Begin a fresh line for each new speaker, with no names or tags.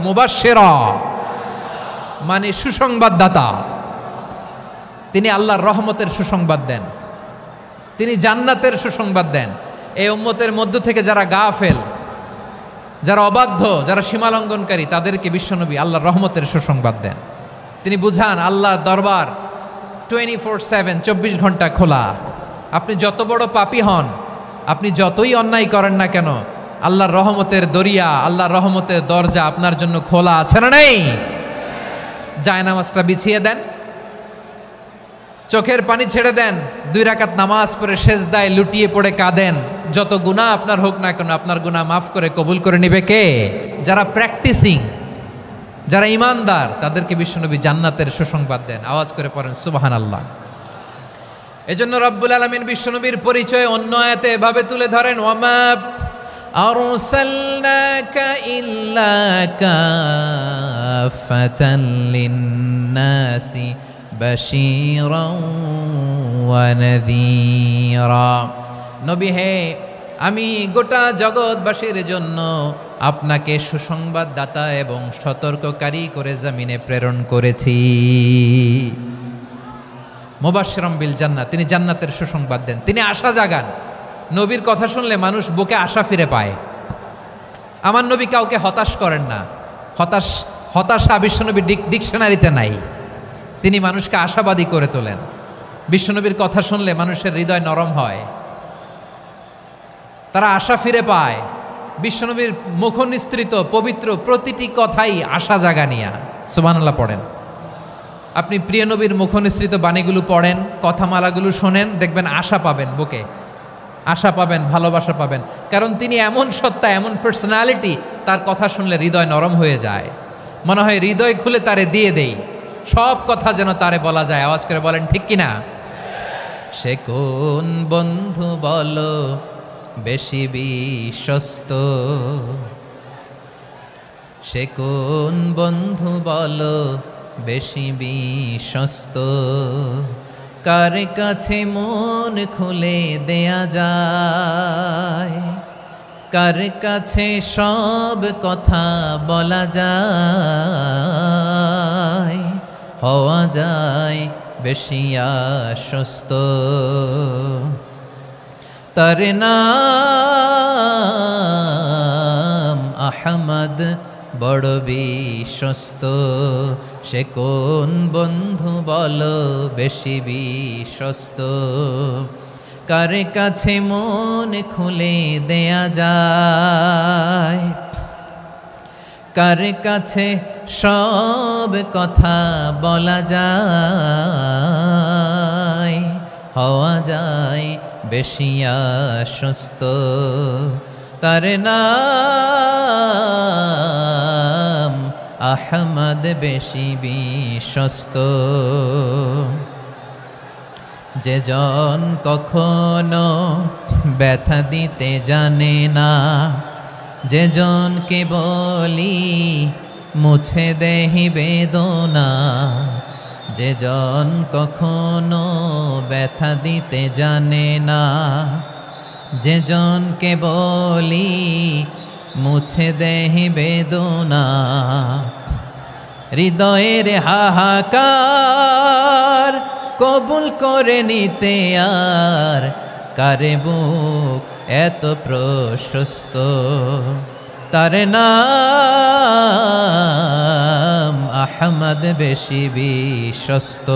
মুবাশশিরা, মানে সুসংবাদদাতা। তিনি আল্লাহর রহমতের সুসংবাদ দেন, তিনি জান্নাতের সুসংবাদ দেন। এই উম্মতের মধ্য থেকে যারা গাফেল, যারা অবাধ্য, যারা সীমালঙ্ঘনকারী, তাদেরকে বিশ্বনবী আল্লাহর রহমতের সুসংবাদ দেন। তিনি বুঝান আল্লাহর দরবার 24/7, 24 ঘন্টা খোলা। আপনি যত বড় পাপী হন, আপনি যতই অন্যায় করেন না কেন, আল্লাহর রহমতের দরিয়া, আল্লাহর রহমতের দরজা আপনার জন্য খোলা আছে না নেই? জায়নামাজটা বিছিয়ে দেন, চোখের পানি ছেড়ে দেন, 2 রাকাত নামাজ পড়ে সেজদায় লুটিয়ে পড়ে কাঁদেন। যত গুনাহ আপনার হোক না কেন, আপনার গুনাহ মাফ করে কবুল করে নিবে কে? যারা প্র্যাকটিসিং, যারা ইমানদার, তাদেরকে বিশ্বনবী জান্নাতের সুসংবাদ দেন। আওয়াজ করে পড়েন সুবহানাল্লাহ। এজন্য রব্বুল আলামিন বিশ্বনবীর পরিচয় অন্য আয়াতে এভাবে তুলে ধরেন, ওয়ামা আরসালনাকা ইল্লা কাফাতান লিন্নাসি বাশীরাও ওয়া নাযীরা। নবী হে, আমি গোটা জগৎবাসীর জন্য আপনাকে সুসংবাদদাতা এবং সতর্ককারী করে জমিনে প্রেরণ করেছি। মুবাশশিরাম বিল জান্নাত, তিনি জান্নাতের সুসংবাদ দেন, তিনি আশা জাগান। নবীর কথা শুনলে মানুষ বুকে আশা ফিরে পায়। আমার নবী কাউকে হতাশ করেন না। হতাশা বিশ্বনবীর ডিকশনারিতে নাই। তিনি মানুষকে আশাবাদী করে তোলেন। বিশ্বনবীর কথা শুনলে মানুষের হৃদয় নরম হয়, তারা আশা ফিরে পায়। বিশ্বনবীর মুখ নিঃসৃত পবিত্র প্রতিটি কথাই আশা জাগানিয়া। সুবহানাল্লাহ পড়েন। আপনি প্রিয় নবীর মুখ নিঃসৃত বাণীগুলো পড়েন, কথামালাগুলো শোনেন, দেখবেন আশা পাবেন, বুকে আশা পাবেন, ভালোবাসা পাবেন। কারণ তিনি এমন সত্তা, এমন পার্সোনালিটি, তার কথা শুনলে হৃদয় নরম হয়ে যায়। মনে হয় হৃদয় খুলে তারে দিয়ে দেই, সব কথা যেন তারে বলা যায়। আওয়াজ করে বলেন ঠিক কিনা? সে কোন বন্ধু বলো বেশি বিশ্বস্ত, সে কোন বন্ধু বলো বেশি বিশ্বস্ত, কার কাছে মন খুলে দেয়া যায়, কার কাছে সব কথা বলা যায়, হওয়া যায় বেশি আশ্বস্ত। তার নাম আহমদ, বড় বিশ্বস্ত। সে কোন বন্ধু বলো বেশি বিশ্বস্ত, কার কাছে মন খুলে দেয়া যায়, কার কাছে সব কথা বলা যায়, হওয়া যায় বেশি আশ্বস্ত। তার নাম আহমদ, বেশি বিশ্বস্ত। যে জন কখনো ব্যথা দিতে জানে না, যে জনকে বলি মুছে দেহি বেদনা, যে জন কখনো ব্যথা দিতে জানে না, যে জনকে বলি মুছে দেহি বেদনা, হৃদয়ের হাহাকার কবুল করে নিতে আর কারে বুক এত প্রশস্ত। তার নাম আহমদ, বেশি বিশ্বস্ত।